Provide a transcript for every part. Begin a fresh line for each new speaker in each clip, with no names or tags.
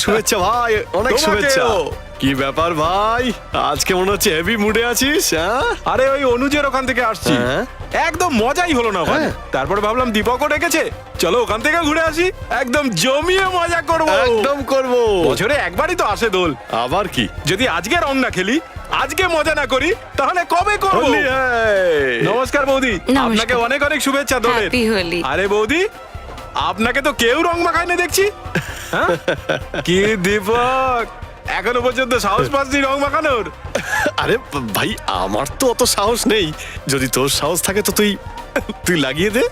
শুভেচ্ছা ভাই, অনেক শুভেচ্ছা। কি ব্যাপার ভাই, আজকে মনে হচ্ছে হেভি মুডে আছিস?
আরে ওই অনুজের ওখান থেকে আসছি, একদম মজাই হলো না ওখানে। তারপরে ভাবলাম দীপকও ডেকেছে, চলো ওখান থেকে ঘুরে আসি, একদম জমিয়ে মজা করবো।
একদম করবো,
বছরে একবারই তো আসে দোল।
আবার কি,
যদি আজকে রং না খেলি, আজকে মজা না করি, তাহলে কবে করবো? নমস্কার বৌদি, আপনাকে অনেক অনেক শুভেচ্ছা দোলের। আরে বৌদি, আপনাকে তো কেউ রং মাখায় না দেখছি। কি দীপক, এখনো পর্যন্ত সাহস পাসনি রং মাখানোর?
আরে ভাই, আমার তো অত সাহস নেই, যদি তোর সাহস থাকে তো তুই লাগিয়ে দে।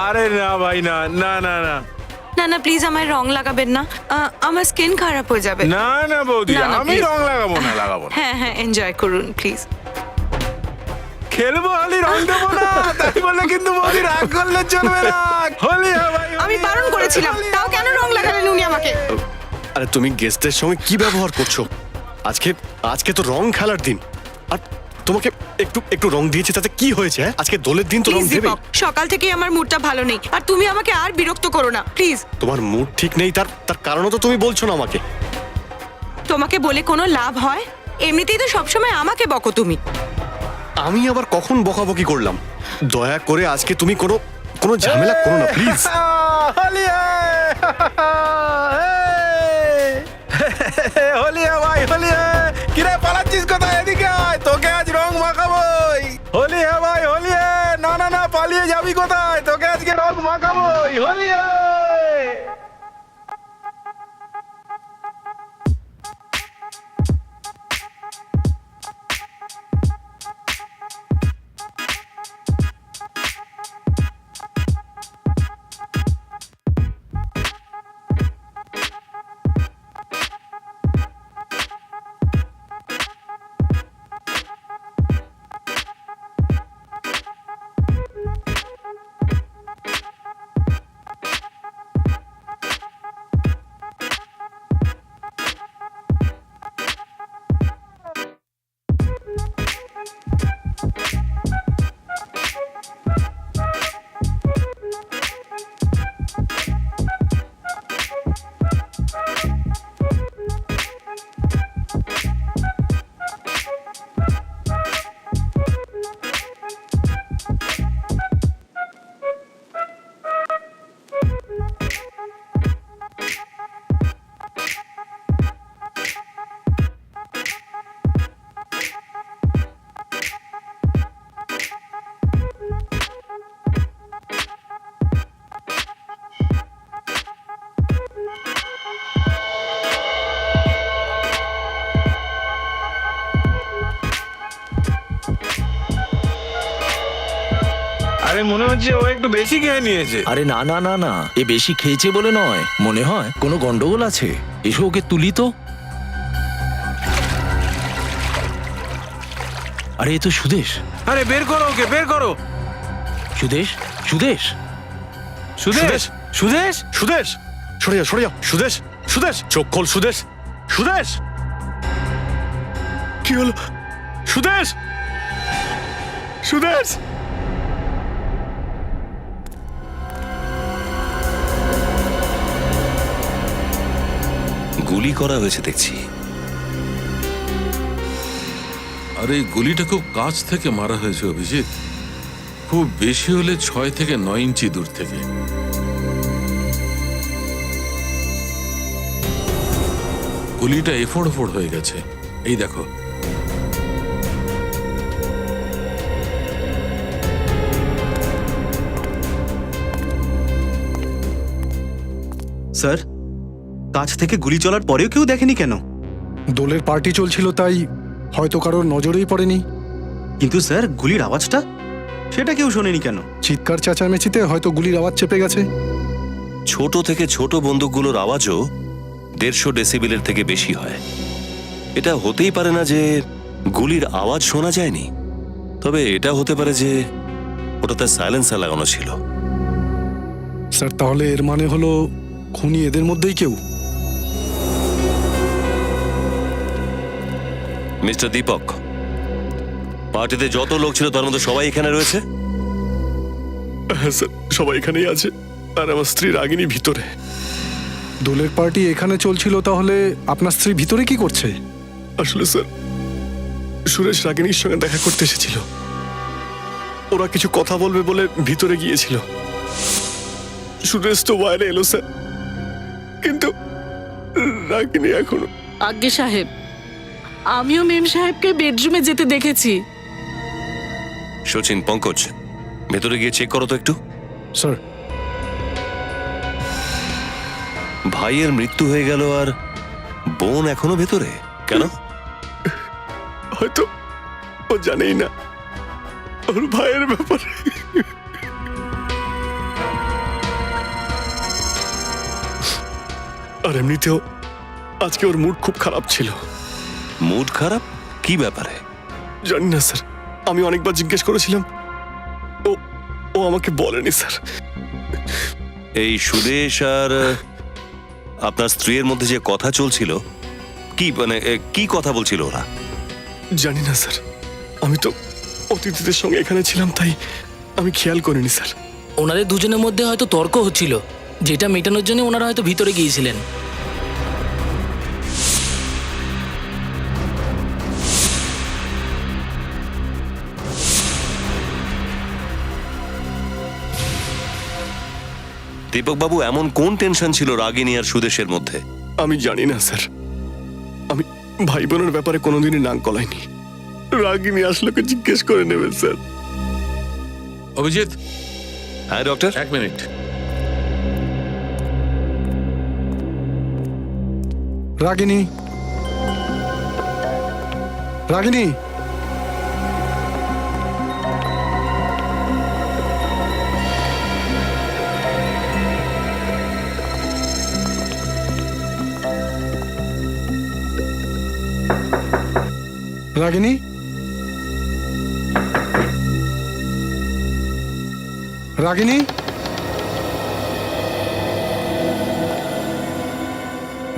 আরে না ভাই, না না না না
না না, প্লিজ আমায় রং লাগাবেন না, আমার স্কিন খারাপ হয়ে যাবে।
না না বৌদি,
না, না,
আমি
please।
রং লাগাবো না, লাগাবো না।
হ্যাঁ হ্যাঁ, এনজয় করুন প্লিজ।
খেলবো হোলি, রং দেবো না, তাই বলে কিন্তু বৌদি রাগ করলে চলবে না। হোলি ভাই,
আমি বারণ করেছিলাম, তাও কেন রং লাগালেন উনি আমাকে?
আরে তুমি গেস্টদের সঙ্গে কি ব্যবহার করছো? আজকে তো রং খেলার দিন, আর তোমাকে একটু রং দিয়েছে, তাতে কি হয়েছে? আজকে দোলের দিন তো রং
প্লিজ
দেবে।
দীপক, সকাল থেকে আমার মুডটা ভালো নেই, আর তুমি আমাকে আর বিরক্ত করো না প্লিজ।
তোমার মুড ঠিক নেই, তার কারণও তো তুমি বলছো না আমাকে।
তোমাকে বলে কোনো লাভ হয়? এমনিতেই তো সবসময় আমাকে বকো তুমি।
আমি আবার কখন বকাবকি করলাম? দয়া করে আজকে তুমি কোনো ঝামেলা করো না প্লিজ।
হোলি হোলি ভাই, হোলি। কিরে পালাচ্ছিস কোথায়? এদিকে আয়, তোকে আজ রং মাখাবোই। হোলি ভাই, হোলি। না না না, পালিয়ে যাবি কোথায়? তোকে আজকে রং মাখাবোই। হোলি। আরে মনে হচ্ছে ও একটু বেশি খেয়ে নিয়েছে।
আরে না না না না, এ বেশি খেয়েছে বলে নয়, মনে হয় কোনো গন্ডগোল আছে। এসো ওকে তুলি তো। আরে এ তো সুদেশ।
আরে বের করো ওকে, বের করো।
সুদেশ, সুদেশ,
সুদেশ, সুদেশ,
সুদেশ, সরে যাও সুদেশ, সুদেশ, চোখ খোল সুদেশ, সুদেশ। কি হলো? সুদেশ, সুদেশ।
গুলি করা হয়েছে দেখছি।
আরে এই গুলিটা খুব কাছ থেকে মারা হয়েছে অভিজিৎ, খুব বেশি হলে 6 থেকে 9 ইঞ্চি দূর থেকে। গুলিটা এফোড় হয়ে গেছে, এই দেখো।
স্যার, কাছ থেকে গুলি চলার পরেও কেউ দেখেনি কেন?
দোলের পার্টি চলছিল, তাই হয়তো কারোর নজরেই পড়েনি।
কিন্তু স্যার, গুলির আওয়াজটা সেটা কেউ শোনেনি কেন?
চিৎকার চেঁচামেচিতে হয়তো গুলির আওয়াজ চেপে গেছে।
ছোট থেকে ছোট বন্দুকগুলোর আওয়াজও 150 ডেসিবেলের থেকে বেশি হয়। এটা হতেই পারে না যে গুলির আওয়াজ শোনা যায়নি, তবে এটা হতে পারে যে ওটাতে সাইলেন্সার লাগানো ছিল।
স্যার, তাহলে এর মানে হলো খুনি এদের মধ্যেই কেউ।
মিস্টার দীপক, পার্টিতে যত লোক ছিল তার মধ্যে সবাই এখানে রয়েছে?
হ্যাঁ স্যার, সবাই এখানেই আছে, আর আমার স্ত্রী রাগিনী ভিতরে।
দোলের পার্টি এখানে চলছিল, তাহলে আপনার স্ত্রী ভিতরে কি করছে?
আসলে স্যার, সুরেশ রাগিনীর সঙ্গে দেখা করতে এসেছিল। ওরা কিছু কথা বলবে বলে ভিতরে গিয়েছিল। সুরেশ তো বাইরে এলো স্যার, কিন্তু রাগিনী এখনো।
আজ্ঞে সাহেব, আমিও মেম সাহেবকে বেডরুমে যেতে দেখেছি।
সচিন, পঙ্কজ, ভেতরে গিয়ে চেক করো তো একটু।
স্যার।
ভাইয়ের মৃত্যু হয়ে গেল আর বোন এখনো ভেতরে কেন?
হয়তো ও জানেই না ওর ভাইয়ের ব্যাপারে। আর এমনিতেও আজকে ওর মুড খুব খারাপ ছিল।
মুড খারাপ? কি ব্যাপারে?
জানি না স্যার, আমি অনেকবার জিজ্ঞেস করেছিলাম, ও ও আমাকে বলেনি স্যার।
এই সুদেশ আর আপনার স্ত্রীর মধ্যে যে কথা চলছিল, কি মানে কি কথা বলছিল ওরা?
জানি না স্যার, আমি তো অতিথিদের সঙ্গে এখানে ছিলাম, তাই আমি খেয়াল করিনি স্যার।
ওনাদের দুজনের মধ্যে হয়তো তর্ক হচ্ছিল, যেটা মেটানোর জন্য ওনারা হয়তো ভিতরে গিয়েছিলেন।
দীপক বাবু, এমন কোন টেনশন ছিল রাগিনী আর সুদেশের মধ্যে?
আমি জানি না স্যার, আমি ভাই বোনের ব্যাপারে কোনোদিনই নাক গলাইনি। রাগিনী আসলে জিজ্ঞেস করে নেবেন স্যার।
অভিজিৎ,
হ্যাঁ ডক্টর।
1 মিনিট।
রাগিনী, রাগিনী, রাগিনী, রাগিনী,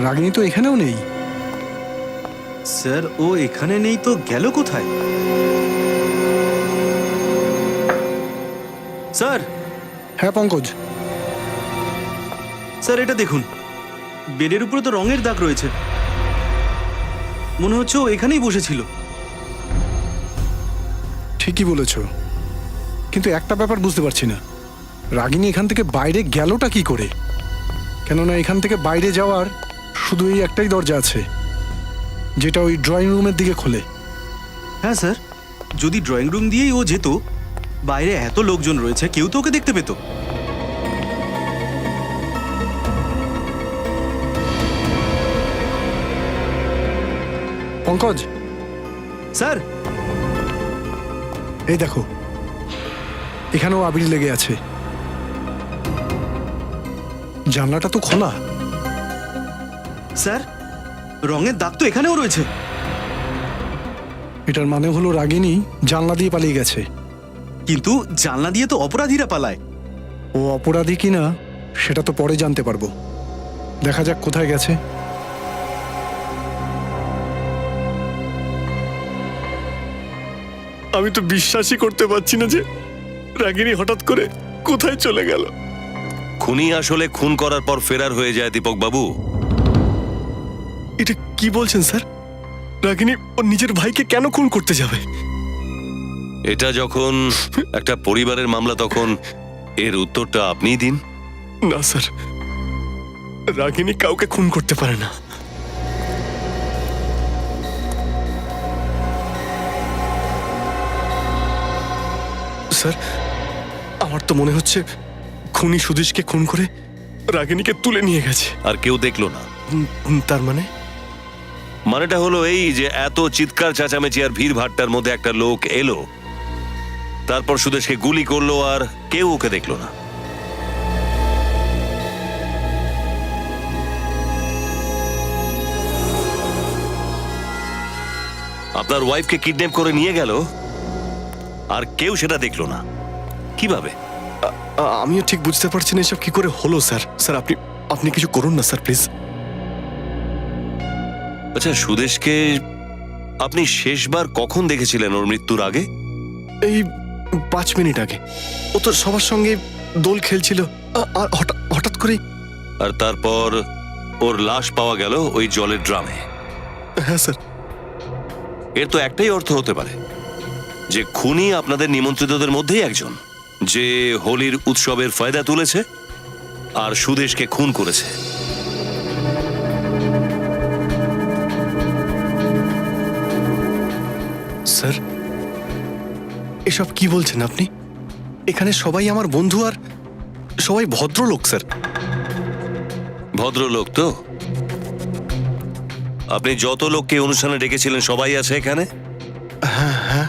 রাগিনী তো এখানেও নেই।
স্যার, ও এখানে নেই তো গেল কোথায়? স্যার।
হ্যাঁ পঙ্কজ।
স্যার, এটা দেখুন, বেডের উপরে তো রঙের দাগ রয়েছে। মনে হচ্ছে ও এখানেই বসেছিল।
ঠিকই বলেছ, কিন্তু একটা ব্যাপার বুঝতে পারছি না, রাগিনী এখান থেকে বাইরে গেলটা কি করে? কেননা এখান থেকে বাইরে যাওয়ার শুধু এই একটাই দরজা আছে, যেটা ওই ড্রয়িং রুমের দিকে খোলে।
হ্যাঁ স্যার, যদি ড্রয়িং রুম দিয়েই ও যেত, বাইরে এত লোকজন রয়েছে, কেউ তো ওকে দেখতে পেত।
পঙ্কজ।
স্যার।
এই দেখো, এখানেও আবির লেগে আছে। জানলাটা তো খোলা।
স্যার, রঙের দাগ তো এখানেও রয়েছে।
এটার মানে হলো রাগিনী জানলা দিয়ে পালিয়ে গেছে।
কিন্তু জানলা দিয়ে তো অপরাধীরা পালায়।
ও অপরাধী কিনা সেটা তো পরে জানতে পারবো। দেখা যাক কোথায় গেছে।
আমি তো বিশ্বাসই করতে পারছি না যে রাগিনী হঠাৎ করে কোথায় চলে গেল।
খুনি আসলে খুন করার পর ফেরার হয়ে যায় দীপক বাবু।
এটা কি বলছেন স্যার? রাগিনী ওর নিজের ভাইকে কেন খুন করতে যাবে?
এটা যখন একটা পরিবারের মামলা, তখন এর উত্তরটা আপনিই দিন।
না স্যার, রাগিনী কাউকে খুন করতে পারে না। স্যার, আমার তো মনে হচ্ছে খুনি সুদেশকে খুন করে রাগিনীকে তুলে নিয়ে গেছে।
আর কেউ দেখলো না?
তার মানে?
মানেটা হলো এই যে এত চিৎকার চেঁচামেচি আর ভিড় ভাট্টার মধ্যে একটা লোক এলো, তারপর সুদেশকে গুলি করলো, আর কেউ ওকে দেখলো না। আপনার ওয়াইফকে কিডন্যাপ করে নিয়ে গেল আর কেউ সেটা দেখলো না, কিভাবে?
আমিও ঠিক বুঝতে পারছি না এসব কি করে হলো স্যার। স্যার, আপনি আপনি কিছু করুন না স্যার, প্লিজ।
আচ্ছা, সুদেশকে আপনি শেষবার কখন দেখেছিলেন ওর মৃত্যুর আগে?
এই 5 মিনিট আগে। ও তো সবার সঙ্গে দোল খেলছিল, আর হঠাৎ করেই।
আর তারপর ওর লাশ পাওয়া গেল ওই জলের ড্রামে।
হ্যাঁ স্যার।
এর তো একটাই অর্থ হতে পারে যে খুনি আপনাদের নিমন্ত্রিতদের মধ্যেই একজন, যে হোলির উৎসবের ফায়দা তুলেছে আর সুদেশকে খুন করেছে।
স্যার, এসব কি বলছেন আপনি? এখানে সবাই আমার বন্ধু আর সবাই ভদ্রলোক স্যার।
ভদ্রলোক তো? আপনি যত লোককে অনুষ্ঠানে ডেকেছিলেন সবাই আছে এখানে?
হ্যাঁ,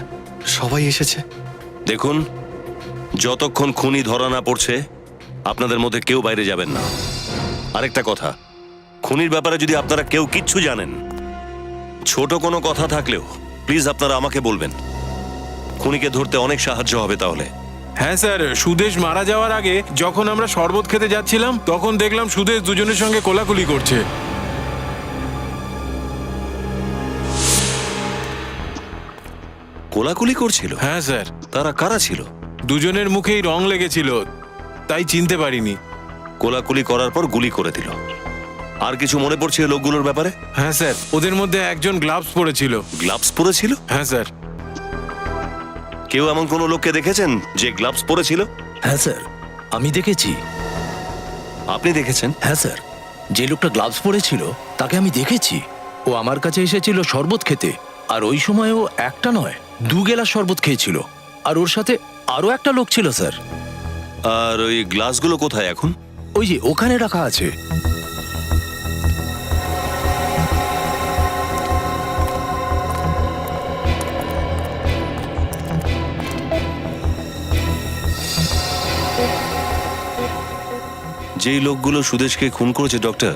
সবাই এসেছে।
দেখুন, যতক্ষণ খুনি ধরা না পড়ছে আপনাদের মধ্যে কেউ বাইরে যাবেন না। আরেকটা কথা, খুনির ব্যাপারে যদি আপনারা কেউ কিচ্ছু জানেন, ছোট কোনো কথা থাকলেও প্লিজ আপনারা আমাকে বলবেন। খুনিকে ধরতে অনেক সাহায্য হবে তাহলে।
হ্যাঁ স্যার, সুদেশ মারা যাওয়ার আগে যখন আমরা শরবত খেতে যাচ্ছিলাম তখন দেখলাম সুদেশ দুজনের সঙ্গে কোলাকুলি করছে।
কোলাকুলি করছিল?
হ্যাঁ স্যার।
তারা কারা ছিল?
দুজনের মুখেই রং লেগেছিল, তাই চিনতে পারিনি।
কোলাকুলি করার পর গুলি করে দিল। আর কিছু মনে পড়ছে লোকগুলোর ব্যাপারে?
হ্যাঁ স্যার, ওদের মধ্যে একজন গ্লাভস পরেছিল।
গ্লাভস পরেছিল?
হ্যাঁ স্যার।
কেউ এমন কোনো লোককে দেখেছেন যে গ্লাভস পরেছিল?
হ্যাঁ স্যার, আমি দেখেছি।
আপনি দেখেছেন?
হ্যাঁ স্যার, যে লোকটা গ্লাভস পরেছিল তাকে আমি দেখেছি। ও আমার কাছে এসেছিল শরবত খেতে, আর ওই সময় ও একটা নয় 2 গেলাস শরবত খেয়েছিল। আর ওর সাথে আরো একটা লোক ছিল স্যার।
আর ওই গ্লাসগুলো কোথায় এখন?
ওই যে ওখানে রাখা আছে।
যেই লোকগুলো সুদেশকে খুন করেছে ডক্টর,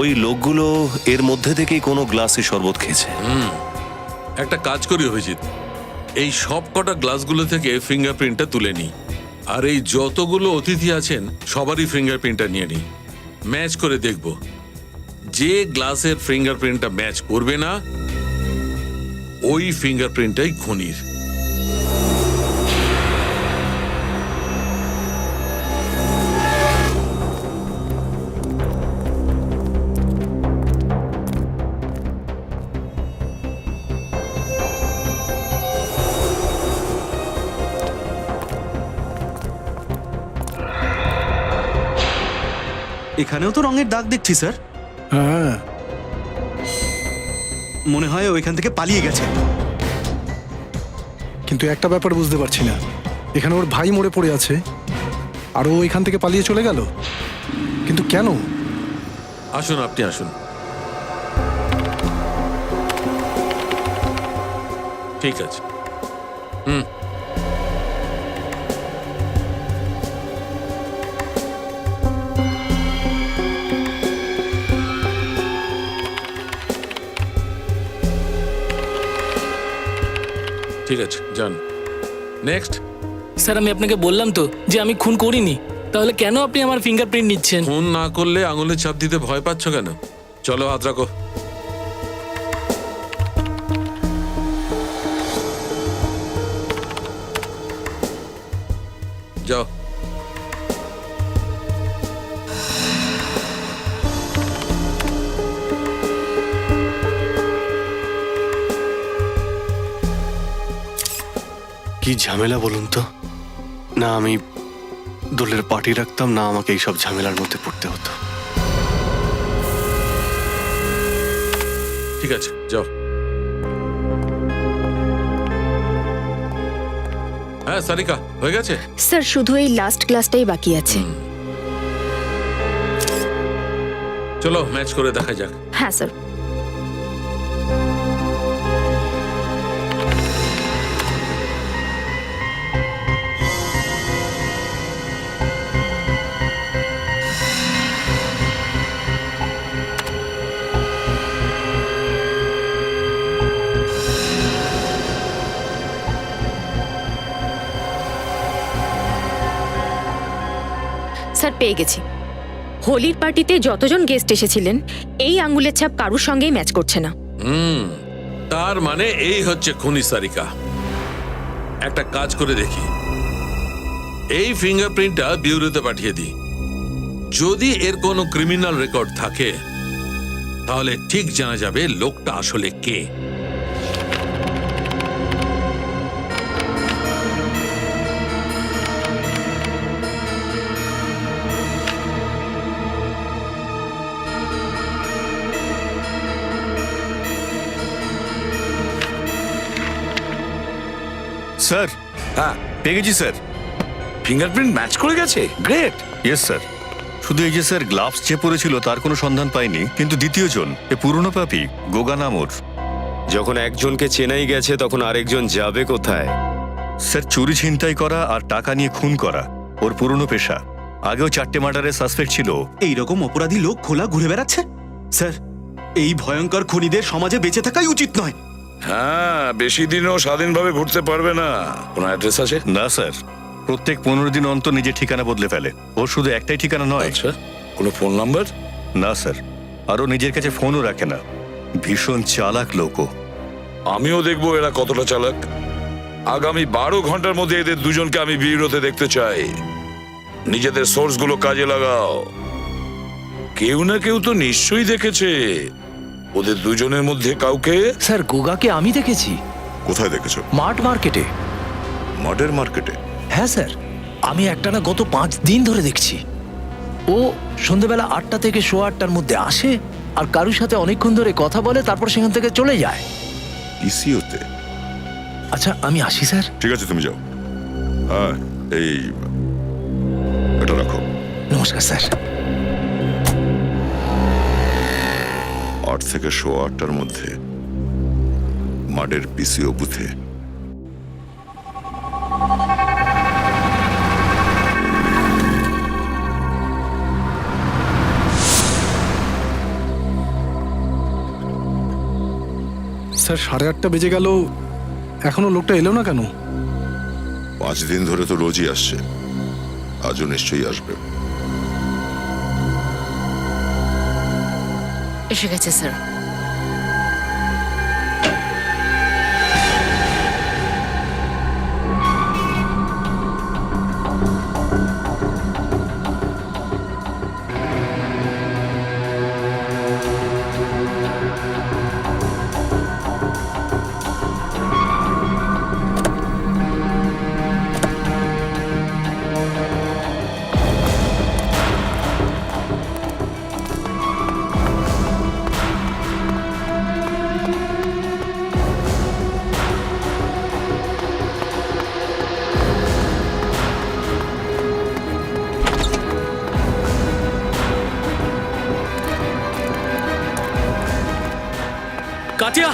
ওই লোকগুলো এর মধ্যে থেকেই কোনো গ্লাসে শরবত খেয়েছে।
একটা কাজ করি অভিজিৎ, এই সব কটা গ্লাসগুলো থেকে ফিঙ্গারপ্রিন্টটা তুলে নিই, আর এই যতগুলো অতিথি আছেন সবারই ফিঙ্গারপ্রিন্টটা নিয়ে নিই। ম্যাচ করে দেখব, যে গ্লাসের ফিঙ্গারপ্রিন্টটা ম্যাচ করবে না ওই ফিঙ্গারপ্রিন্টটাই খুনির।
এখানেও তো রঙের দাগ দেখছি স্যার।
হ্যাঁ,
মনে হয় ওইখান থেকে পালিয়ে গেছে।
কিন্তু একটা ব্যাপার বুঝতে পারছি না, এখানে ওর ভাই মরে পড়ে আছে আর ও এখান থেকে পালিয়ে চলে গেল, কিন্তু কেন?
আসুন, আপনি আসুন। ঠিক আছে। ঠিক আছে, যান। নেক্সট।
স্যার, আমি আপনাকে বললাম তো যে আমি খুন করিনি, তাহলে কেন আপনি আমার ফিঙ্গারপ্রিন্ট নিচ্ছেন?
ফোন না করলে আঙুলে চাপ দিতে ভয় পাচ্ছ কেন? চলো, হাত রাখো। যাও।
কি ঝামেলা বলুন তো? না আমি দোলের পার্টি রাখতাম, না আমাকে এইসব ঝামেলার মধ্যে পড়তে হতো।
ঠিক আছে, যাও। হ্যাঁ সারিকা, হয়ে গেছে
স্যার, শুধু এই লাস্ট ক্লাসটাই বাকি আছে।
চলো ম্যাচ করে দেখা যাক।
হ্যাঁ স্যার। স্যার, পেয়ে গেছি। হোলির পার্টিতে যতজন গেস্ট এসেছিলেন এই আঙ্গুলের ছাপ কারুর সঙ্গেই ম্যাচ করছে না।
তার মানে এই হচ্ছে খুনি সারিকা। একটা কাজ করে দেখি, এই ফিঙ্গারপ্রিন্টটা বিউরোতে পাঠিয়ে দিই। যদি এর কোনো ক্রিমিনাল রেকর্ড থাকে তাহলে ঠিক জানা যাবে লোকটা আসলে কে।
স্যার,
হ্যাঁ,
পেয়ে গেছি স্যার।
ফিঙ্গারপ্রিন্ট ম্যাচ করে গেছে, গ্রেট।
Yes sir. শুধু এই যে স্যার গ্লাভস যে পরেছিল তার কোনো সন্ধান পাইনি, কিন্তু দ্বিতীয় জন এ পুরনো পাপি গোগা নামর।
যখন একজনকে চেনাই গেছে তখন আরেকজন যাবে কোথায়?
স্যার, চুরি ছিনতাই করা আর টাকা নিয়ে খুন করা ওর পুরনো পেশা। আগেও 4টে মার্ডারের সাসপেক্ট ছিল।
এইরকম অপরাধী লোক খোলা ঘুরে বেড়াচ্ছে। স্যার, এই ভয়ঙ্কর খুনিদের সমাজে বেঁচে থাকাই উচিত নয়।
হ্যাঁ, বেশি দিনও স্বাধীনভাবে ঘুরতে পারবে না। কোনো অ্যাড্রেস আছে?
না স্যার, প্রত্যেক 15 দিন অন্তর নিজের ঠিকানা বদলে ফেলে। ওর শুধু একটাই ঠিকানা নয়।
আচ্ছা, কোনো ফোন নাম্বার?
না স্যার, আরও নিজের কাছে ফোনও রাখে না। ভীষণ চালাক লোকও।
আমিও দেখবো এরা কতটা চালাক। আগামী 12 ঘন্টার মধ্যে এদের দুজনকে আমি বিরোধে দেখতে চাই। নিজেদের সোর্সগুলো কাজে লাগাও। কেউ না কেউ তো নিশ্চয়ই দেখেছে ওদের দুজনের মধ্যে কাউকে।
স্যার, গোগাকে আমি দেখেছি।
কোথায় দেখেছো?
মার্ট মার্কেটে।
মডের মার্কেটে?
হ্যাঁ স্যার, আমি একটানা গত 5 দিন ধরে দেখছি। ও সন্ধ্যেবেলা 8টা থেকে 8:15টার মধ্যে আসে আর কারুর সাথে অনেকক্ষণ ধরে কথা বলে, তারপর সেখান থেকে চলে যায়।
ইসিওতে?
আচ্ছা, আমি আসি স্যার।
ঠিক আছে, তুমি যাও। হ্যাঁ, এই এটা রাখো।
নমস্কার স্যার।
8 থেকে 8:15টার মধ্যে মাডের পিসিও বুথে।
স্যার, 8:30 বেজে গেল, এখনো লোকটা এলো না কেন?
5 দিন ধরে তো রোজই আসছে, আজও নিশ্চয়ই আসবে।
এসে গেছে স্যার।
কাতিয়া,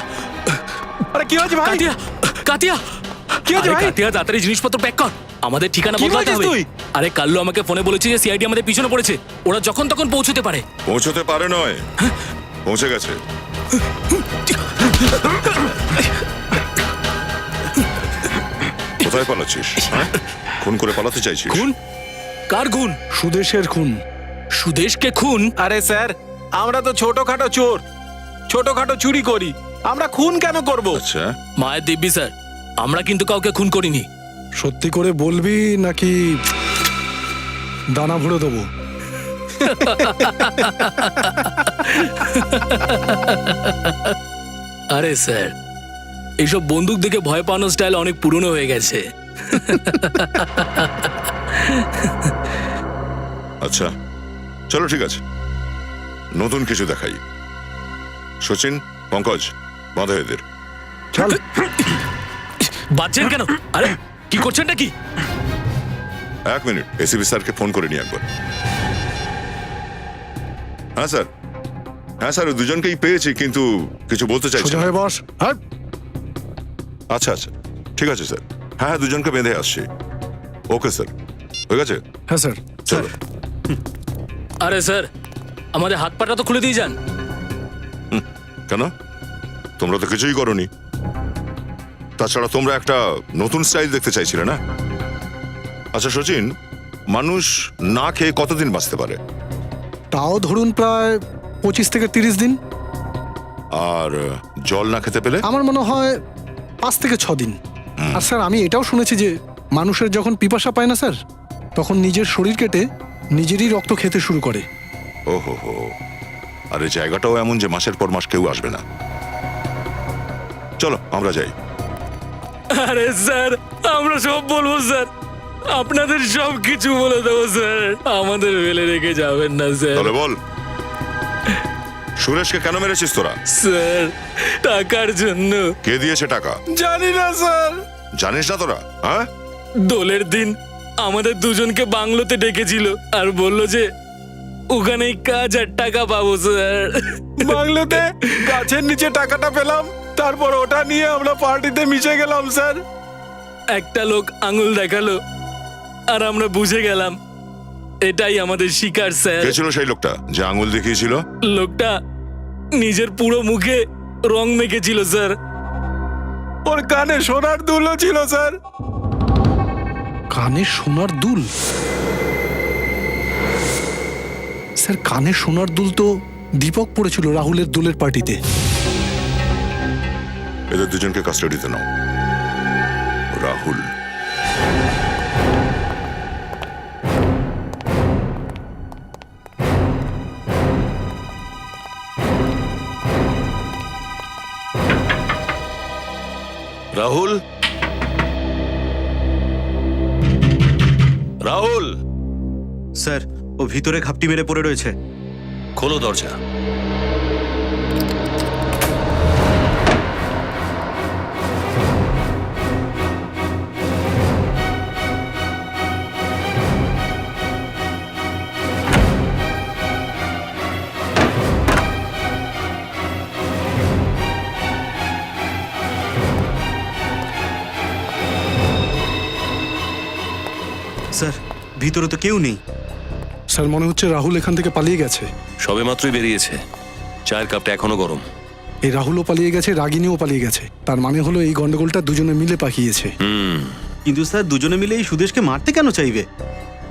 আরে কি হয়েছে ভাই?
কাতিয়া, কাতিয়া,
কি হয়েছে
আরে
ভাই?
কাতিয়া, তাড়াতাড়ি জিনিসপত্র প্যাক কর, আমাদের ঠিকানা
কি
বদলাতে
বলছিস
হবে।
তুই?
আরে কাল্লু আমাকে ফোনে বলেছে যে সিআইডি আমাদের পিছনে পড়েছে, ওরা যখন তখন পৌঁছতে পারে।
পৌঁছতে পারে নয়, পৌঁছে গেছে। কোথায় পালাচ্ছিস? হ্যাঁ? খুন করে পালাতে চাইছিস?
খুন? কার খুন?
সুদেশের খুন।
সুদেশকে খুন?
আরে স্যার, আমরা তো ছোটখাটো চোর, ছোটখাটো চুরি করি, আমরা খুন কেন করব?
আচ্ছা,
মায়ের দিব্যি স্যার, আমরা কিন্তু কাউকে খুন করিনি।
সত্যি করে বলবি নাকি দানা ভরে দেবো?
আরে স্যার, এইসব বন্দুক দেখে ভয় পাওয়ানোর স্টাইল অনেক পুরনো হয়ে গেছে।
আচ্ছা, চলো ঠিক আছে, নতুন কিছু দেখাই। সচিন, পঙ্কজ, বাঁধো এদের।
চল।
বাচ্চেন কেন? আরে কি করছেনটা কি?
1 মিনিট, এসিপি স্যারকে ফোন করে নি একবার। হ্যাঁ স্যার, হ্যাঁ স্যার, ওই দুজনকেই পেয়েছি, কিন্তু কিছু বলতে চাইছি
সোজা
না।
হয়ে বস। হ্যাঁ,
আচ্ছা আচ্ছা, ঠিক আছে স্যার। হ্যাঁ হ্যাঁ, দুজনকে বেঁধে আসছি। ওকে স্যার, হয়ে গেছে।
হ্যাঁ স্যার।
চলো।
আরে স্যার, আমাদের হাত পাটা তো খুলে দিয়ে যান।
কেন? তোমরা তো কিছুই করোনি। তাছাড়া তোমরা একটা নতুন স্টাইল দেখতে চাইছিলে না? আচ্ছা সচিন, মানুষ না খেয়ে কতদিন বাঁচতে পারে?
তাও ধরুন প্রায় 25 থেকে 30 দিন।
আর জল না খেতে পেলে?
আমার মনে হয় 5 থেকে 6 দিন। আর স্যার, আমি এটাও শুনেছি যে মানুষের যখন পিপাসা পায় না স্যার, তখন নিজের শরীর কেটে নিজেরই রক্ত খেতে শুরু করে।
ওহো হো, আর এই জায়গাটাও এমন যে মাসের পর মাস কেউ আসবে না। চলো আমরা যাই।
আরে স্যার, আমরা সব বলবো স্যার, আপনাদের সব কিছু বলে দেবো স্যার, আমাদের ফেলে রেখে যাবেন না স্যার।
তাহলে বল, সুরেশকে কেন মেরেছিস তোরা?
স্যার, টাকার জন্য।
কে দিয়েছে টাকা?
জানি না স্যার।
জানিস না তোরা? হ্যাঁ,
দোলের দিন আমাদের দুজনকে বাংলোতে ডেকেছিল আর বলল যে ওখানেই কাজ আর টাকা পাবো স্যার।
বাংলোতে গাছের নিচে টাকাটা পেলাম, তারপর ওটা নিয়ে আমরা পার্টিতে মিশে গেলাম স্যার।
একটা লোক আঙুল দেখালো আর আমরা বুঝে গেলাম এটাই আমাদের শিকার স্যার।
কে ছিল সেই লোকটা যে আঙুল দেখিয়েছিল?
লোকটা নিজের পুরো মুখে রং মেখেছিল স্যার।
ওর কানে সোনার দুলও ছিল স্যার।
কানে সোনার দুল? স্যার, কানে সোনার দুল তো দীপক পড়েছিল রাহুলের দুলের পার্টিতে।
এদের দুজনকে কাস্টাডিতে নাও। রাহুল,
রাহুল, রাহুল,
স্যার, ও ভিতরে ঘাপটি মেরে পড়ে রয়েছে।
খোলো দরজা।
স্যার, ভিতরে তো কেউ নেই।
স্যার, মনে হচ্ছে রাহুল এখান থেকে পালিয়ে গেছে।
সবে মাত্রই বেরিয়েছে, চায়ের কাপটা এখনো গরম।
এই রাহুলও পালিয়ে গেছে, রাগিনীও পালিয়ে গেছে। তার মানে হলো এই গন্ডগোলটা দুজনে মিলে পাকিয়েছে।
কিন্তু স্যার, দুজনে মিলে এই সুদেশকে মারতে কেন চাইবে?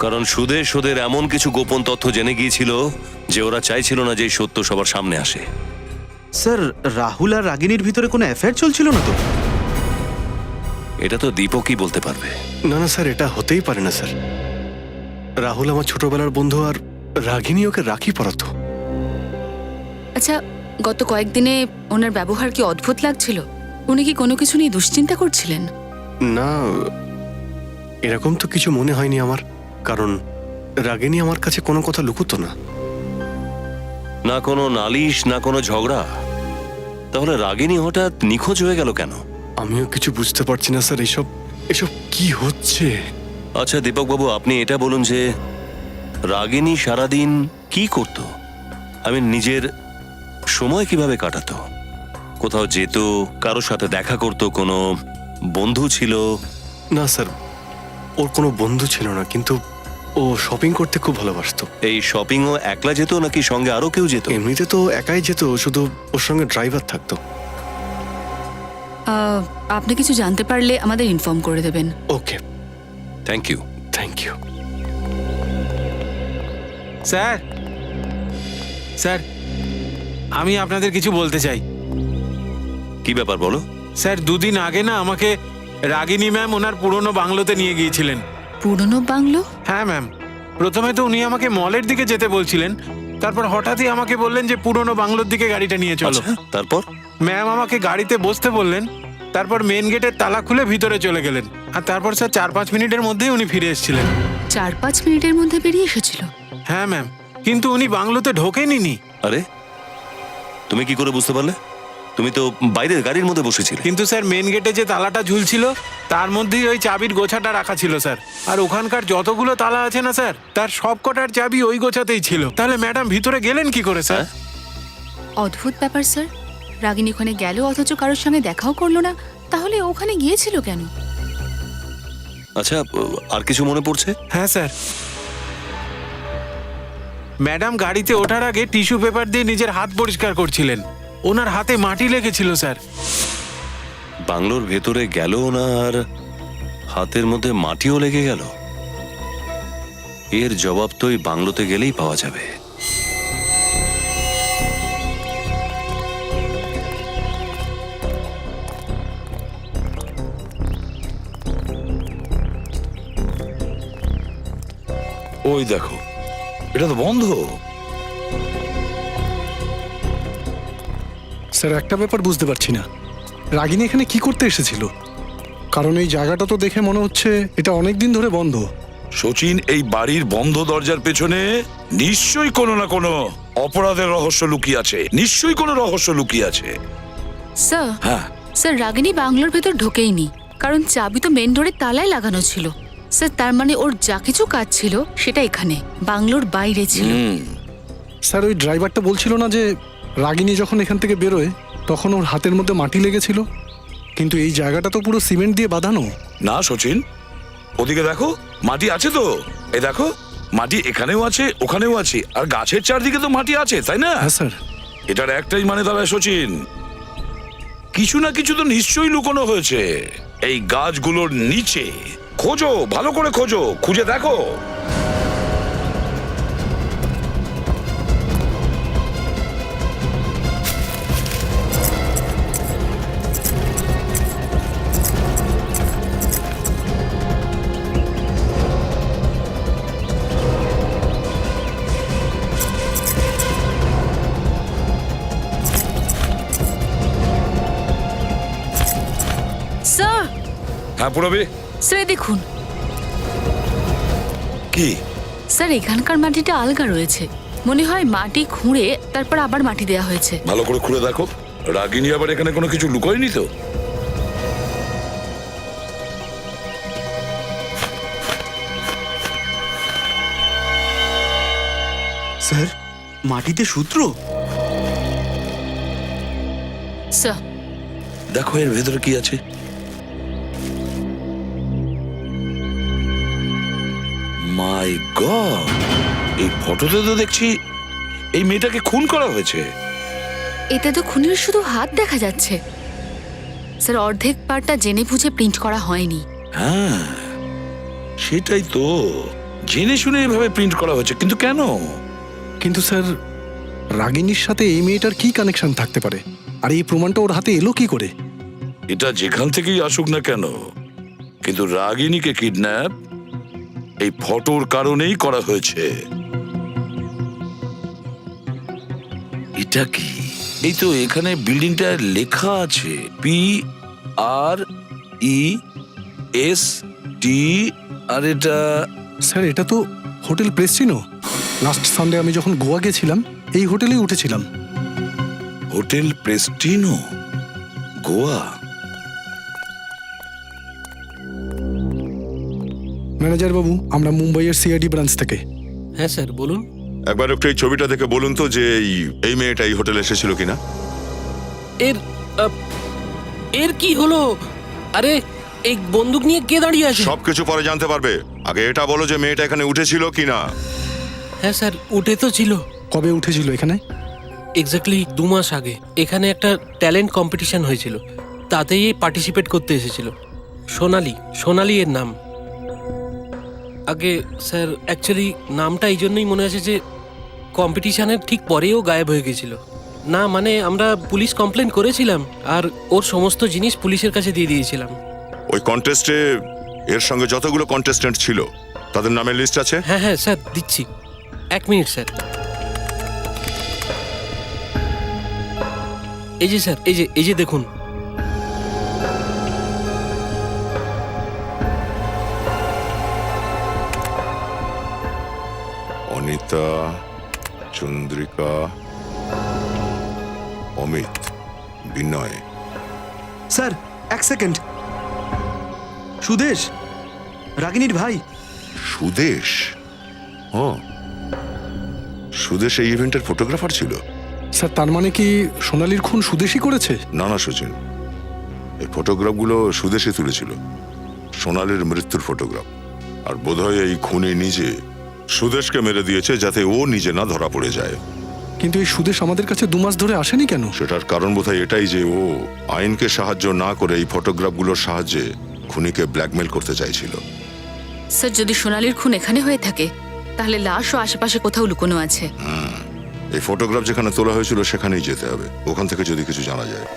কারণ সুদেশ ওদের এমন কিছু গোপন তথ্য জেনে গিয়েছিল যে ওরা চাইছিল না যে এই সত্য সবার সামনে আসে।
স্যার, রাহুল আর রাগিনীর ভিতরে কোনো অ্যাফেয়ার চলছিল না তো?
এটা তো দীপকই বলতে পারবে।
না না স্যার, এটা হতেই পারে না স্যার। রাহুল আমার ছোটবেলার বন্ধু, আর রাগিনী ওকে রাখি পরাতো।
আচ্ছা, গত কয়েকদিনে ওনার ব্যবহার কি অদ্ভুত লাগছিল? উনি কি কোনো কিছু নিয়ে দুশ্চিন্তা করছিলেন?
না, এরকম তো কিছু মনে হয়নি আমার। কারণ রাগিনী আমার কাছে কোনো কথা লুকুতো না।
না কোনো নালিশ, না কোনো ঝগড়া। তাহলে রাগিনী হঠাৎ নিখোঁজ হয়ে গেল কেন?
আমিও কিছু বুঝতে পারছি না স্যার। এসব এসব কি হচ্ছে?
আচ্ছা দীপক বাবু, আপনি এটা বলুন যে রাগিনী সারাদিন কি করত? আমি নিজের সময় কিভাবে কাটাতো? কোথাও যেত, কারোর সাথে দেখা করত, কোনো বন্ধু ছিল?
না স্যার, ওর কোনো বন্ধু ছিল না, কিন্তু ও শপিং করতে খুব ভালোবাসতো।
এই শপিংও একলা যেত নাকি সঙ্গে আরো কেউ যেত?
এমনিতে তো একাই যেত, শুধু ওর সঙ্গে ড্রাইভার থাকতো।
আপনি কিছু জানতে পারলে আমাদের ইনফর্ম করে দেবেন।
Okay,
thank you.
Thank you.
Sir, sir, আমি আপনাদের কিছু বলতে চাই।
কি ব্যাপার বলো?
স্যার, দুদিন আগে না আমাকে রাগিনী ম্যাম ওনার পুরনো বাংলোতে নিয়ে গিয়েছিলেন।
পুরনো বাংলো?
হ্যাঁ ম্যাম। প্রথমে তো উনি আমাকে মলের দিকে যেতে বলছিলেন, তারপর হঠাৎই আমাকে বললেন যে পুরনো বাংলোর দিকে গাড়িটা নিয়ে চলো।
তারপর
ম্যাম আমাকে গাড়িতে বসতে বললেন, তারপর মেন গেটের তালা খুলে ভিতরে চলে গেলেন। আর তারপর স্যার 4-5 মিনিটের মধ্যেই উনি ফিরে এসেছিলেন।
4-5 মিনিটের মধ্যে বেরিয়ে এসেছিল?
হ্যাঁ ম্যাম, কিন্তু উনি বাংলোতে ঢোকেনি।
আরে তুমি কি করে বুঝতে পারলে? তুমি তো বাইরের গাড়ির মধ্যে বসেছিলে।
কিন্তু স্যার, মেন গেটে যে তালাটা ঝুলছিল তার মধ্যেই ওই চাবির গোছাটা রাখা ছিল স্যার। আর ওখানকার যতগুলো তালা আছে না স্যার, তার সব কটার চাবি ওই গোছাতেই ছিল। তাহলে ম্যাডাম ভিতরে গেলেন কি করে স্যার?
অদ্ভুত ব্যাপার স্যার। রাগিনী ওখানে গেল অথচ কারোর সঙ্গে দেখাও করলো না, তাহলে ওখানে গিয়েছিল কেন?
আচ্ছা, আর কিছু মনে পড়ছে?
হ্যাঁ স্যার, ম্যাডাম গাড়িতে ওঠার আগে টিস্যু পেপার দিয়ে নিজের হাত পরিষ্কার করছিলেন। ওনার হাতে মাটি লেগেছিল স্যার।
বাংলোর ভেতরে গেল না আর হাতের মধ্যে মাটিও লেগে গেল? এর জবাব তো এই বাংলোতে গেলেই পাওয়া যাবে।
ওই দেখো এটা তো বন্ধ।
স্যার একটা ব্যাপার বুঝতে পারছি না, রাগিনী এখানে কি করতে এসেছিল? কারণ এই জায়গাটা তো দেখে মনে হচ্ছে এটা অনেক দিন ধরে বন্ধ।
সচিন, এই বাড়ির বন্ধ দরজার পেছনে নিশ্চয়ই কোনো না কোনো অপরাধের রহস্য লুকিয়ে আছে, নিশ্চয়ই কোনো রহস্য লুকিয়ে আছে।
স্যার,
হ্যাঁ,
স্যার রাগিনী বাংলোর ভেতর ঢোকেইনি, কারণ চাবি তো মেন ডোরের তালায় লাগানো ছিল। স্যার তার মানে ওর যা কিছু কাজ ছিল সেটা এখানে বাংলোর বাইরে ছিল।
স্যার ওই ড্রাইভারটা বলছিল না যে রাগিনী যখন এখান থেকে বেরোয় তখন ওর হাতের মধ্যে মাটি লেগেছিল, কিন্তু এই জায়গাটা তো পুরো সিমেন্ট দিয়ে বাঁধানো।
না সচিন, ওদিকে দেখো, মাটি আছে তো, এই দেখো মাটি এখানেও আছে, ওখানেও আছে, আর গাছের চারদিকে তো মাটি আছে, তাই না?
হ্যাঁ স্যার।
এটার একটাই মানে দাঁড়ায় সচিন, কিছু না কিছু তো নিশ্চয়ই লুকোনো হয়েছে এই গাছগুলোর নিচে। খোঁজো, ভালো করে খোঁজো, খুঁজে দেখো।
স্যার,
হ্যাঁ পুরবি,
স্যার দেখুন।
কি?
স্যার এখানকার মাটিটা আলগা রয়েছে, মনে হয় মাটি খুঁড়ে তারপর আবার মাটি দেওয়া হয়েছে।
ভালো করে খুঁড়ে দেখো, রাগিনী আবার এখানে কোনো কিছু লুকোয়নি তো?
স্যার, মাটিতে সূত্র।
স্যার
দেখো এর ভেতরে কি আছে। মাই গড, এই ফটোতে তো দেখছি এই মেয়েটাকে খুন করা হয়েছে।
এতে তো খুনির শুধু হাত দেখা যাচ্ছে। স্যার অর্ধেক পার্টটা জেনে বুঝে প্রিন্ট করা হয়নি।
হ্যাঁ সেটাই তো, জেনে শুনে এভাবে প্রিন্ট করা হয়েছে, কিন্তু কেন?
কিন্তু স্যার রাগিনীর সাথে এই মেয়েটার কি কানেকশন থাকতে পারে, আর এই প্রমাণটা ওর হাতে এলো কি করে?
এটা যেখান থেকেই আসুক না কেন, কিন্তু রাগিনীকে কিডন্যাপ এই ফটোর কারণেই করা হয়েছে। এটা কি? এই তো এখানে বিল্ডিংটা লেখা আছে PREST, আর এটা
স্যার এটা তো হোটেল প্রেস্টিনো। লাস্ট সানডে আমি যখন গোয়া গেছিলাম এই হোটেলেই উঠেছিলাম।
হোটেল প্রেস্টিনো, গোয়া।
ম্যানেজার বাবু, আমরা মুম্বাইয়ের সিআইডি ব্রাঞ্চ থেকে।
হ্যাঁ স্যার বলুন।
একবার একটু এই ছবিটা দেখে বলুন তো যে এই মেয়েটা এই হোটেলে এসেছিল কিনা।
এর এর কি হলো? আরে এই বন্দুক নিয়ে কে দাঁড়িয়ে আছে?
সবকিছু পরে জানতে পারবে, আগে এটা বলো যে মেয়েটা এখানে উঠেছিল কিনা।
হ্যাঁ স্যার উঠে তো ছিল।
কবে উঠেছিল এখানে?
এক্স্যাক্টলি 2 মাস আগে এখানে একটা ট্যালেন্ট কম্পিটিশন হয়েছিল, তাতেই পার্টিসিপেট করতে এসেছিল। সোনালি এর নাম। আগে স্যার অ্যাকচুয়ালি নামটা এই জন্যই মনে আছে যে কম্পিটিশনের ঠিক পরেও গায়েব হয়ে গেছিল। না মানে আমরা পুলিশ কমপ্লেন করেছিলাম আর ওর সমস্ত জিনিস পুলিশের কাছে দিয়ে দিয়েছিলাম।
ওই কন্টেস্টে এর সঙ্গে যতগুলো কন্টেস্ট্যান্ট ছিল তাদের নামের লিস্ট আছে?
হ্যাঁ হ্যাঁ স্যার দিচ্ছি, 1 মিনিট স্যার। এই যে স্যার, এই যে দেখুন।
অনিতা, চন্দ্রিকা, অমিত, বিনয়।
স্যার 1 সেকেন্ড, সুদেশ, রাগিনীর ভাই।
সুদেশ? হ্যাঁ, সুদেশ এই ইভেন্টের ফটোগ্রাফার ছিল।
স্যার তার মানে কি সোনালির খুন সুদেশই করেছে?
না না সচিন, এই ফটোগ্রাফগুলো সুদেশে তুলেছিল, সোনালির মৃত্যুর ফটোগ্রাফ। আর বোধহয় এই খুনি নিজে সুদেশকে মেরে দিয়েছে যাতে ও নিজে না ধরা পড়ে যায়।
কিন্তু এই সুদেশ আমাদের কাছে 2 মাস ধরে আসেনি কেন?
সেটার কারণ বোধহয় এটাই যে ও আইনকে সাহায্য না করে এই ফটোগ্রাফগুলোর সাহায্যে খুনিকে ব্ল্যাকমেল করতে চাইছিল।
স্যার যদি সোনালির খুন এখানে হয়ে থাকে তাহলে লাশও আশেপাশে কোথাও লুকোনো আছে।
এই ফটোগ্রাফ যেখানে তোলা হয়েছিল সেখানেই যেতে হবে, ওখান থেকে যদি কিছু জানা যায়।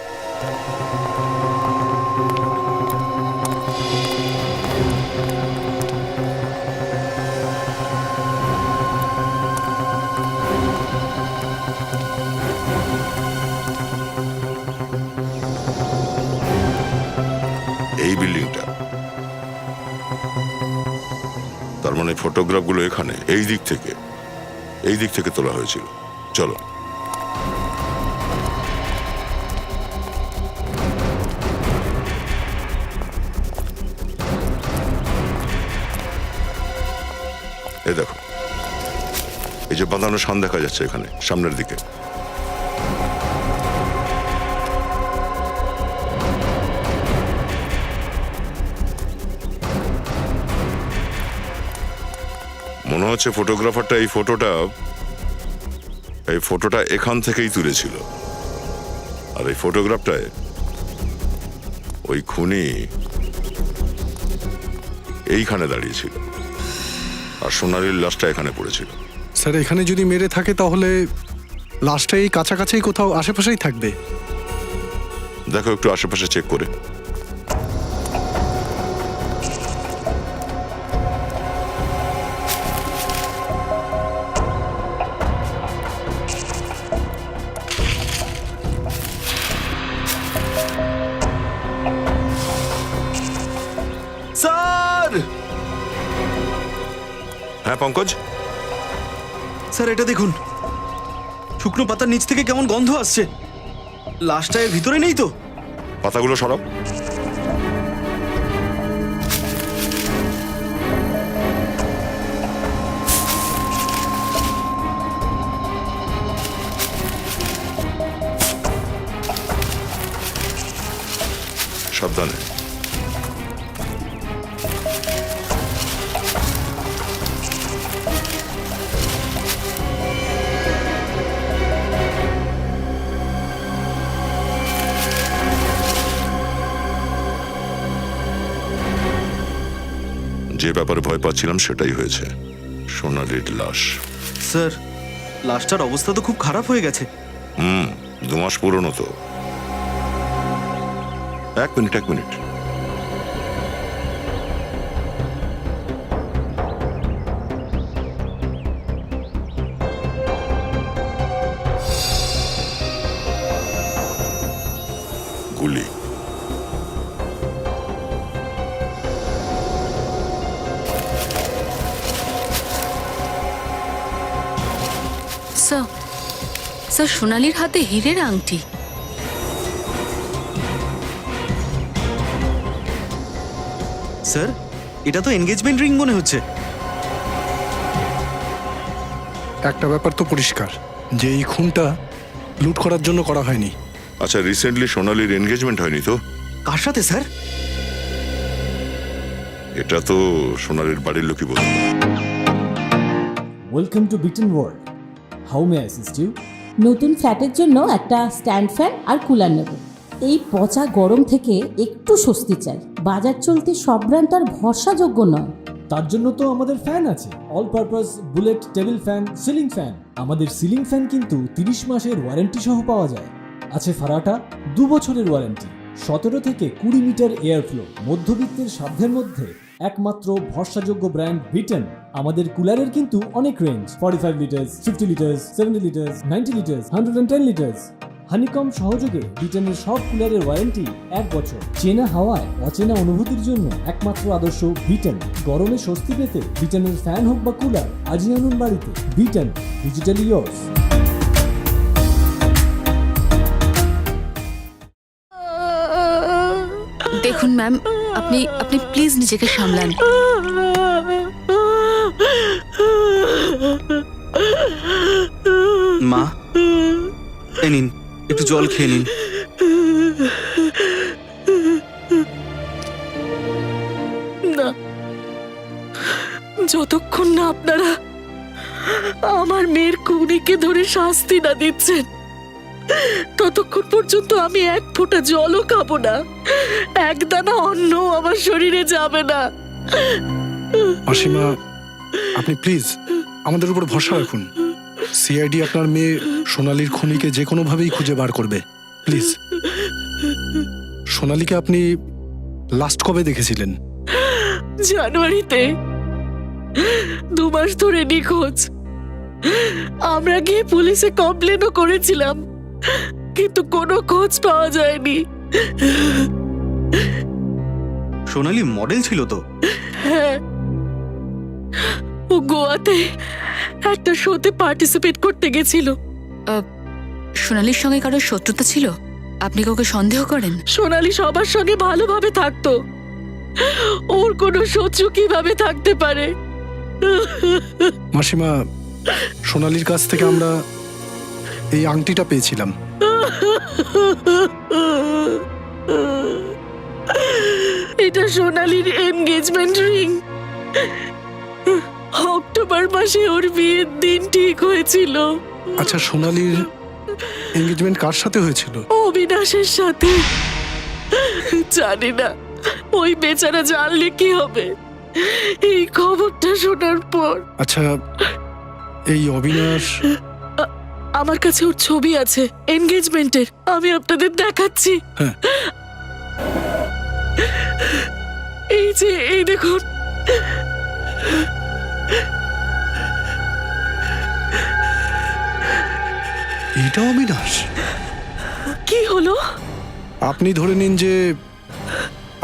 এই বিল্ডিংটা। তার মানে ফটোগ্রাফগুলো এখানে এই দিক থেকে তোলা হয়েছিল। চলো। এই দেখো, এই যে বাঁধানো শান দেখা যাচ্ছে এখানে সামনের দিকে, মনে হচ্ছে ফটোগ্রাফারটা এই ফটোটা এখান থেকেই তুলেছিল। আর এই ফটোগ্রাফটায় ওই খুনি এইখানে দাঁড়িয়েছিল আর সোনালীর লাশটা এখানে পড়েছিল।
স্যার এখানে যদি মেরে থাকে তাহলে লাশটা এই কাছাকাছি কোথাও আশেপাশেই থাকবে।
দেখো একটু আশেপাশে চেক করে।
স্যার!
হ্যাঁ পঙ্কজ,
স্যার এটা দেখুন, শুকনো পাতার নিচ থেকে কেমন গন্ধ আসছে। লাশটা এর ভিতরে নেই তো?
পাতাগুলো সরাও। সাবধানে। যে ব্যাপারে ভয় পাচ্ছিলাম সেটাই হয়েছে, সোনালীর লাশ।
স্যার লাশটার অবস্থা তো খুব খারাপ হয়ে গেছে।
2 মাস পুরনো তো। এক মিনিট। গুলি।
স্যার সোনালীর হাতে হীরের আংটি।
স্যার এটা তো এনগেজমেন্ট রিং মনে হচ্ছে।
একটা ব্যাপার তো পরিষ্কার যে এই খুনটা লুট করার জন্য করা হয়নি।
আচ্ছা, রিসেন্টলি সোনালীর এনগেজমেন্ট হয়নি তো?
কার সাথে স্যার?
এটা তো সোনালীর বাড়ির লোকই বলতো।
Welcome to Bitten world. How may I assist you?
নতুন ফ্ল্যাটের জন্য একটা স্ট্যান্ড ফ্যান আর কুলার নেব। এই পচা গরম থেকে একটু স্বস্তি চাই। বাজার চলতে সব ব্র্যান্ড আর ভরসাযোগ্য নয়।
তার জন্য তো আমাদের ফ্যান আছে, all purpose bullet table fan, ceiling fan. আমাদের সিলিং ফ্যান কিন্তু 30 মাসের ওয়ারেন্টি সহ পাওয়া যায়। আছে ফারাটা 2 বছরের ওয়ারেন্টি, 17 থেকে 20 মিটার এয়ার ফ্লো, মধ্যবিত্তের সাধ্যের মধ্যে একমাত্র ভরসাযোগ্য ব্র্যান্ড বিটেন। আমাদের কুলারের কিন্তু অনেক range, 45 litres, 50 litres, 70 litres, 90 litres, 110 litres. Honeycomb সহযোগে বিটেনের সব কুলারের ওয়ারেন্টি 1 বছর। চেনা হাওয়ায় অচেনা অনুভূতির জন্য একমাত্র আদর্শ বিটেন। গরমে স্বস্তি পেতে বিটেনের ফ্যান হোক বা কুলার আজই আনুন বাড়িতে। Beaten, digitally yours.
দেখুন ম্যাম, আপনি প্লিজ নিজেকে সামলান।
মা এই নিন, একটু জল খেয়ে নিন।
না, যতক্ষণ না আপনারা আমার মেয়ের খুনিকে ধরে শাস্তি না দিচ্ছেন ততক্ষণ পর্যন্ত আমি এক ফোঁটা জলও খাবো না, এক দানা অন্ন আমার শরীরে যাবে না।
মাসিমা, আপনি প্লিজ আমাদের উপর ভরসা রাখুন। সিআইডি আপনার মেয়ে সোনালীর খুনিকে যে কোনোভাবেই খুঁজে বার করবে। প্লিজ। সোনালীকে আপনি লাস্ট কবে দেখেছিলেন?
জানুয়ারিতে। 2 মাস ধরে নিখোঁজ। আমরা গিয়ে পুলিশে কমপ্লেনও করেছিলাম, কিন্তু কোনো খোঁজ পাওয়া যায়নি।
সোনালি মডেল ছিল তো?
হ্যাঁ, ও গোয়াতে একটা শোতে পার্টিসিপেট করতে গেছিল।
সোনালির সঙ্গে কারোর শত্রুতা ছিল? আপনি কাউকে সন্দেহ করেন?
সোনালি সবার সঙ্গে ভালোভাবে থাকতো, ওর কোনো শত্রু কিভাবে থাকতে পারে?
মাসিমা, সোনালির কাছ থেকে আমরা এই আংটিটা পেয়েছিলাম।
এটা সোনালির এনগেজমেন্ট রিং। অক্টোবর মাসে ওর বিয়ের দিন ঠিক হয়েছিল।
আচ্ছা, সোনালির এনগেজমেন্ট কার সাথে হয়েছিল?
অবিনাশের সাথে। জানি না ওই বেচারা জানলে কি হবে এই খবরটা শোনার পর।
আচ্ছা, এই অবিনাশ,
আমার কাছে ওর ছবি আছে এনগেজমেন্টের, আমি আপনাদের দেখাচ্ছি।
হ্যাঁ।
এই যে, এই দেখুন।
এটা অবিনাশ?
কি হলো?
আপনি ধরে নিন যে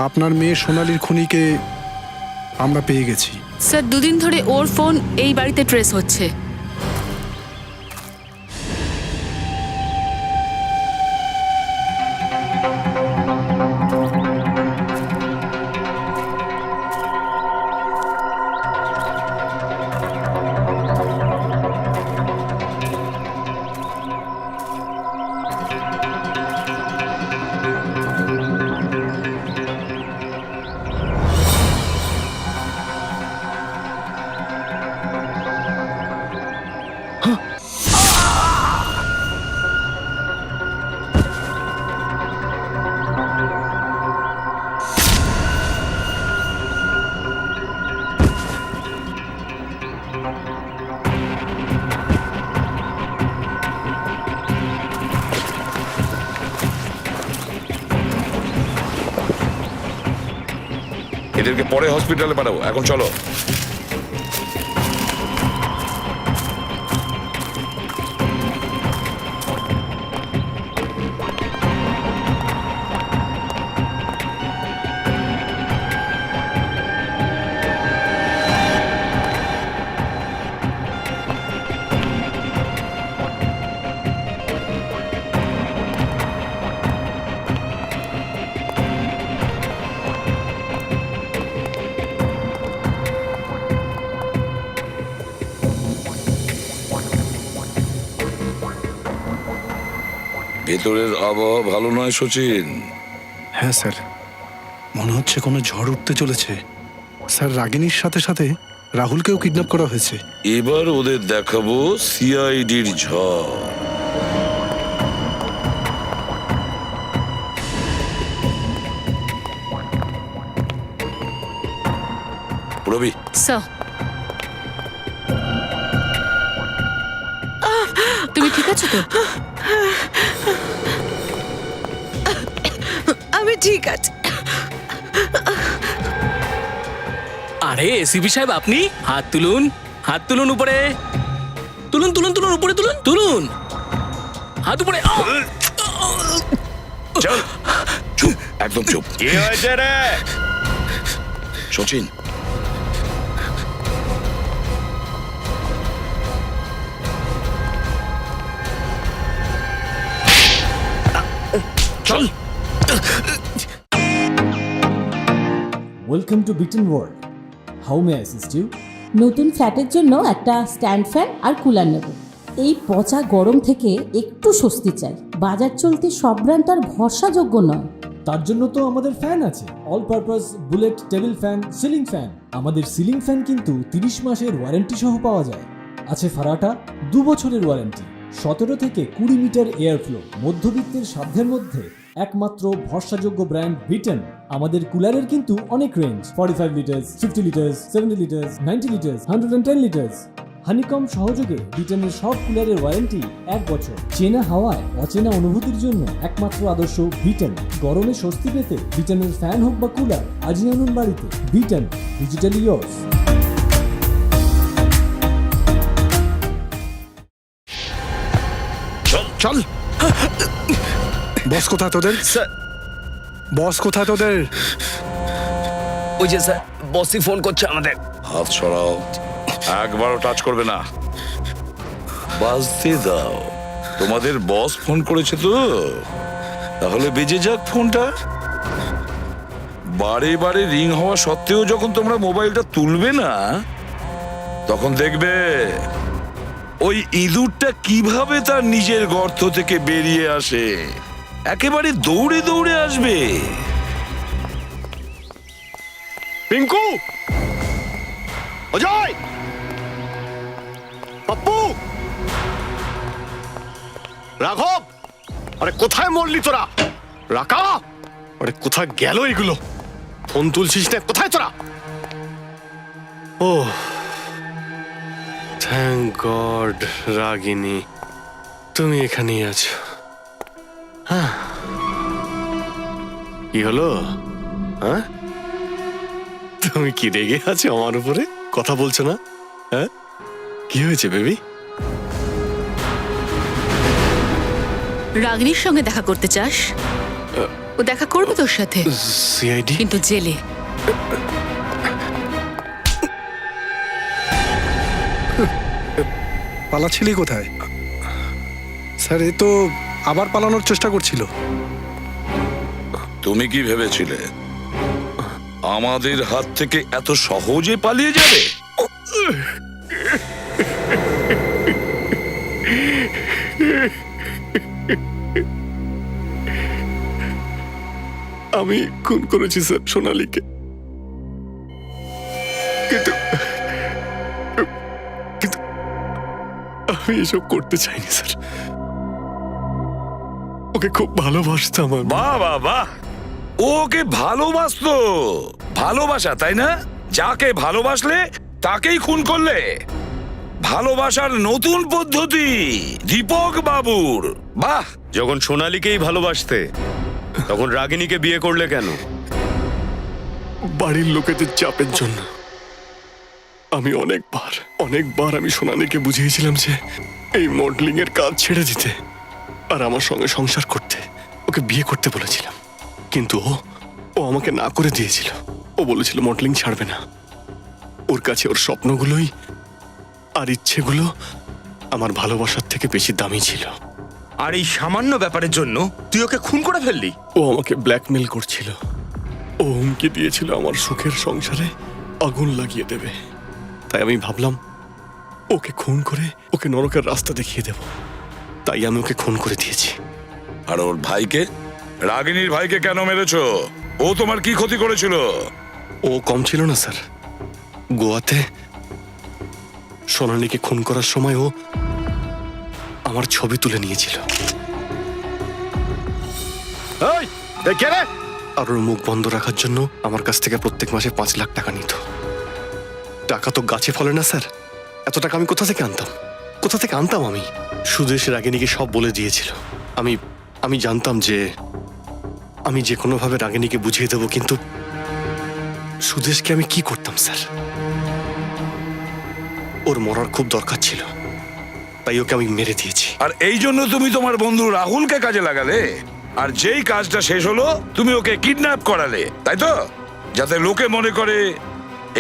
আপনার মেয়ে সোনালির খুনিকে আমরা পেয়ে গেছি।
স্যার, 2 দিন ধরে ওর ফোন এই বাড়িতে ট্রেস হচ্ছে।
এদেরকে পরে হসপিটালে পাঠাবো, এখন চলো। ভেতরের আবহাওয়া ভালো নয় সচিন।
হ্যাঁ স্যার, মনে হচ্ছে কোনো ঝড় উঠতে চলেছে। স্যার, রাগিনীর সাথে সাথে রাহুলকেও কিডন্যাপ করা হয়েছে।
এবার ওদের দেখাবো সিআইডির ঝড়। রবি,
স্যার, তুমি ঠিক আছো তো?
আমি ঠিক আছে।
আরে এসিপি সাহেব, আপনি হাত তুলুন, হাত তুলুন উপরে, তুলুন তুলুন তুলুন উপরে তুলুন, তুলুন হাত উপরে।
চল, চুপ, একদম চুপ।
কি হয়েছে রে?
সচিন,
চল। Welcome to Bitten world. How may I assist you?
নতুন ফ্ল্যাটের জন্য একটা স্ট্যান্ড ফ্যান আর কুলার নেব। এই পচা গরম থেকে একটু স্বস্তি চাই। বাজার চলতে সব ব্র্যান্ড আর ভরসাযোগ্য নয়।
তার জন্য তো আমাদের ফ্যান আছে, all purpose bullet table fan, ceiling fan. আমাদের সিলিং ফ্যান কিন্তু 30 মাসের ওয়ারেন্টি সহ পাওয়া যায়। আছে ফারাটা 2 বছরের ওয়ারেন্টি, 17 থেকে 20 মিটার এয়ার ফ্লো, মধ্যবিত্তের সাধ্যের মধ্যে একমাত্র ভরসাযোগ্য ব্র্যান্ড বিটেন। আমাদের কুলারের কিন্তু অনেক range, 45 litres, 50 litres, 70 litres, 90 litres, 110 litres. Honeycomb সহযোগে বিটেনের সব কুলারের ওয়ারেন্টি 1 বছর। চেনা হাওয়ায় অচেনা অনুভূতির জন্য একমাত্র আদর্শ বিটেন। গরমে স্বস্তি পেতে বিটেনের ফ্যান হোক বা কুলার, আজই আনুন বাড়িতে। Beaten, digitally yours.
চল। বস কোথায় তোদের? বস কোথায় তোদের?
ওই যে স্যার বসই ফোন করছে আমাদের।
হাত সরাও, একবারও টাচ করবে না। বাজতে দাও, তোমাদের বস ফোন করেছে তো, তাহলে বেজে যাক ফোনটা। বারে বারে রিং হওয়া সত্ত্বেও যখন তোমরা মোবাইলটা তুলবে না, তখন দেখবে ওই ইঁদুরটা কিভাবে তার নিজের গর্ত থেকে বেরিয়ে আসে। একেবারে দৌড়ে দৌড়ে আসবে।
পিঙ্কু, অজয়, পাপ্পু, রাঘব, আরে কোথায় মরলি তোরা? রাকা, আরে কোথায় গেল এগুলো? ফোন তুলছিস না, কোথায় তোরা? ও থ্যাংক গড রাগিনী, তুমি এখানেই আছো। হ্যাঁ, কি হলো? হ্যাঁ, তুমি কি রেগে আছো আমার উপরে? কথা বলছো না? হ্যাঁ, কি হয়েছে বেবি?
রাগিনীর সঙ্গে দেখা করতে চাস? ও দেখা করবে তোর সাথে,
সিআইডি,
কিন্তু জেলে।
পালাচ্ছিলি কোথায়? স্যার এ তো আবার পালানোর চেষ্টা করছিল।
তুমি কি ভেবেছিলে আমাদের হাত থেকে এত সহজে পালিয়ে যাবে?
আমি খুন করেছি স্যার সোনালীকে, কিন্তু কিন্তু আমি এসব করতে চাইনি স্যার। ওকে খুব ভালোবাসতাম আমি।
বাহ বাহ বাহ, ওকে ভালোবাসতো। ভালোবাসা, তাই না? যাকে ভালোবাসলে তাকেই খুন করলে। ভালোবাসার নতুন পদ্ধতি দীপক বাবুর। বাহ।
যখন সোনালীকেই ভালোবাসতে, তখন রাগিনীকে বিয়ে করলে কেন?
বাড়ির লোকেদের চাপের জন্য। আমি অনেকবার আমি সোনালীকে বুঝিয়েছিলাম যে এই মডেলিং এর কাজ ছেড়ে দিতে আর আমার সঙ্গে সংসার করতে। ওকে বিয়ে করতে বলেছিলাম, কিন্তু ও আমাকে না করে দিয়েছিল। ও বলেছিল মডেলিং ছাড়বে না। ওর কাছে ওর স্বপ্নগুলোই আর ইচ্ছেগুলো আমার ভালোবাসার থেকে বেশি দামি ছিল।
আর এই সামান্য ব্যাপারের জন্য তুই ওকে খুন করে ফেললি?
ও আমাকে ব্ল্যাকমেল করছিল। ও হুমকি দিয়েছিল আমার সুখের সংসারে আগুন লাগিয়ে দেবে। তাই আমি ভাবলাম ওকে খুন করে ওকে নরকের রাস্তা দেখিয়ে দেব। তাই আমি ওকে খুন করে দিয়েছি।
আর ওর ভাইকে, রাগিনীর ভাইকে কেন মেরেছো? ও তোমার কি ক্ষতি করেছিল?
ও কম ছিল না স্যার। গোয়াতে সোনালীকে খুন করার সময় ও আমার ছবি তুলে নিয়েছিল। আর ওর মুখ বন্ধ রাখার জন্য আমার কাছ থেকে প্রত্যেক মাসে 5 লাখ টাকা নিত। টাকা তো গাছে ফলে না স্যার। এত টাকা আমি কোথা থেকে আনতাম? আমি সুদেশ রাগিনীকে সব বলে দিয়েছিল। আমি জানতাম যে আমি যে কোনোভাবে রাগিনীকে বুঝিয়ে দেবো, কিন্তু সুদেশকে আমি কি করতাম স্যার? ওর মরার খুব দরকার ছিল, তাই ওকে আমি মেরে দিয়েছি।
আর এই জন্য তুমি তোমার বন্ধু রাহুলকে কাজে লাগালে, আর যেই কাজটা শেষ হলো তুমি ওকে কিডন্যাপ করালে, তাই তো? যাতে লোকে মনে করে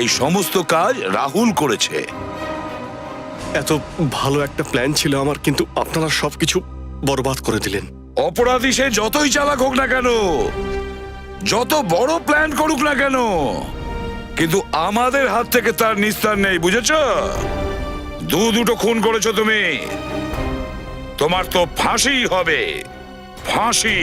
এই সমস্ত কাজ রাহুল করেছে।
এত ভালো একটা প্ল্যান ছিল আমার, কিন্তু আপনারা সবকিছু বরবাদ করে দিলেন।
অপরাধী সে যতই চালাক হোক না কেন, যত বড় প্ল্যান করুক না কেন, কিন্তু আমাদের হাত থেকে তার নিস্তার নেই, বুঝেছো? দুটো খুন করেছো তুমি, তোমার তো ফাঁসি হবে। ফাঁসি।